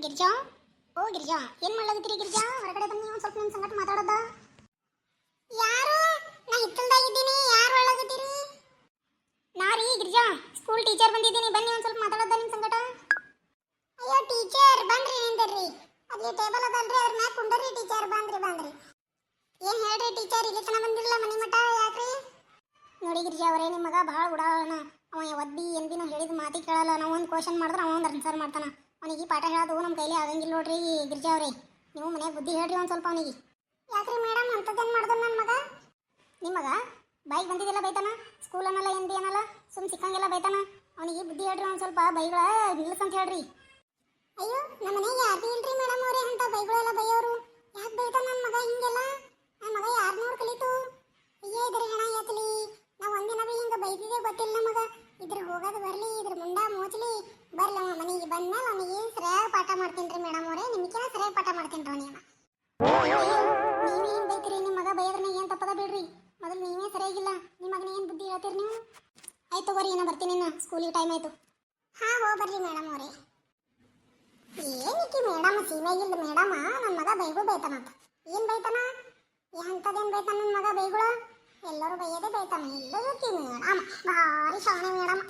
ಗಿರ್ಜಾ, ಓ ಗಿರ್ಜಾ, ಏನ್ ಮಾಡ್ಲಾಗತ್ತೀರಿ ಗಿರ್ಜಾ? ಹೊರಗಡೆ ಬನ್ನಿ, ಒಂದ್ ಸ್ವಲ್ಪ ನಿಮ್ ಸಂಗಟ ಮಾತಾಡೋದ. ಯಾರು? ನಾ ಹಿತ್ತಲ್ದಾಗಿದ್ದೀನಿ. ಯಾರು ಒಳಗತ್ತೀರಿ? ನಾರೀ ಗಿರ್ಜಾ, ಸ್ಕೂಲ್ ಟೀಚರ್ ಬಂದಿದ್ದೀನಿ. ಬನ್ನಿ, ಒಂದ್ ಸ್ವಲ್ಪ ಮಾತಾಡೋದ ನಿಮ್ ಸಂಗಟ. ಅಯ್ಯೋ ಟೀಚರ್ ಬನ್ರಿ, ನಿಂದರ್ರಿ. ಅಲ್ಲಿ ಟೇಬಲ್ ಅದಲ್ರಿ, ಅದ್ರ ಮ್ಯಾಗ ಕುಂಡರಿ. ಟೀಚರ್ ಬಂದ್ರಿ. ಏನ್ ಹೇಳ್ರಿ ಟೀಚರ್, ಇಲ್ಲಿ ತನ ಬಂದಿಲ್ಲ ಮನಿ ಮಠ, ಯಾಕ್ರಿ? ನೋಡಿ ಗಿರ್ಜಾ ಅವರೇ, ನಿಮ್ಮ ಮಗ ಬಹಳ ಉಡಾಳನ. ಅವ ಯಾವದ್ದಿ ಎಂದಿನ ಹೇಳಿದ ಮಾತಿ ಕೇಳಲ್ಲ. ನಾವು ಒಂದು ಕ್ವಶನ್ ಮಾಡಿದ್ರೆ ಅವ ಒಂದು ಆನ್ಸರ್ ಮಾಡ್ತಾನ. ಅವನಿಗೆ ಪಾಠ ಹೇಳೋದು ನಮ್ಮ ಕೈಲಿ ಆಗಂಗಿಲ್ಲ ನೋಡ್ರಿ ಗಿರ್ಜಾ ಅವರೇ. ನೀವು ಮನೆಯಾಗ ಬುದ್ಧಿ ಹೇಳ್ರಿ ಒಂದು ಸ್ವಲ್ಪ ಅವನಿಗೆ. ಯಾಕ್ರಿ ಮೇಡಮ್, ಅಂಥದ್ದೇನು ಮಾಡಿದ್ರು ನನ್ನ ಮಗ? ನಿಮ್ಮ ಮಗ ಬಾಯಿಗೆ ಬಂದಿದ್ದೆಲ್ಲ ಬೈತಾನ, ಸ್ಕೂಲ್ ಅನ್ನಲ್ಲ ಎಂದಿ ಅನ್ನಲ್ಲ, ಸುಮ್ ಸಿಕ್ಕಂಗೆಲ್ಲ ಬೈತಾನ. ಅವನಿಗೆ ಬುದ್ಧಿ ಹೇಳ್ರಿ ಒಂದು ಸ್ವಲ್ಪ, ಬೈಗಳ ನಿಲ್ಲಿಸಂತ ಹೇಳ್ರಿ. ಅಯ್ಯೋ, ನಮ್ಮ ಮನೆಗೆ ಯಾರು ಇಲ್ರಿ ಮೇಡಮ್ ಅವರೇ ಅಂತ ಬೈಗಳೆಲ್ಲ ಬೈಯೋರು. ಯಾಕೆ ಬೈತಾನ ನನ್ನ ಮಗ ಹಿಂಗೆಲ್ಲ? ನನ್ನ ಮಗ ಯಾರು ನೋಡಿ ಕಲಿತು? ಅಯ್ಯೋ ಇದ್ರ ಹೆಣ ಎತ್ತಲಿ. ನಾವು ಒಂದಿನ ಬಿ ಹಿಂಗೆ ಬೈದಿದ್ದೇ ಗೊತ್ತಿಲ್ಲ ನಮಗ. ಇದ್ರ ಹೋಗೋದು ಬರಲಿ, ಇದ್ರ ಮುಂಡ ಮೋಚಲಿ ಬರ್ಲಿ. ಅವ ಮನೆಗೆ ಬಂದ್ಮೇಲೆ ಅವನಿಗೆ ಸರಿಯಾಗಿ ಪಾಠ ಮಾಡ್ತೀನಿ ರೀ ಮೇಡಮ್ ಅವರೇ. ನಿಮ್ಗೆ ಸರಿಯಾಗಿ ಪಾಠ ಮಾಡ್ತೀನಿ ರೀ ಅವನಿಗೆ. ನೀವೇನು ಬೈತೀರಿ? ನಿಮ್ಮ ಮಗ ಬೈಯೋದ್ರನ್ನ ಏನು ತಪ್ಪದ ಬಿಡ್ರಿ. ಮೊದಲು ನೀವೇ ಸರಿಯಾಗಿಲ್ಲ. ನಿಮ್ಮ ಮಗನ ಏನು ಬುದ್ಧಿ ಹೇಳ್ತೀರಿ ನೀವು? ಆಯ್ತು ತಗೋರಿ, ಏನೋ ಬರ್ತೀನಿ. ಸ್ಕೂಲಿಗೆ ಟೈಮ್ ಆಯಿತು. ಹಾಂ ಹೋಗ್ಬರ್ರಿ ಮೇಡಮ್ ಅವರೇ. ಏನಕ್ಕೆ ಮೇಡಮ್ ಸೀಮೆಗಿಲ್ಲ ಮೇಡಮ? ನನ್ನ ಮಗ ಬೈಗಳು ಬೈತಾನಂತ. ಏನು ಬೈತಾನ? ಎಂಥದ್ದೇನು ಬೈತಾನ ನನ್ನ ಮಗ ಬೈಗಳು? ಎಲ್ಲರೂ ಬೈಯೋದೇ ಬೈತಾನೆ. ಎಲ್ಲದಕ್ಕೆ ಮೇಡಮ್ ಭಾರಿ ಶಾಣೆ ಮೇಡಮ್.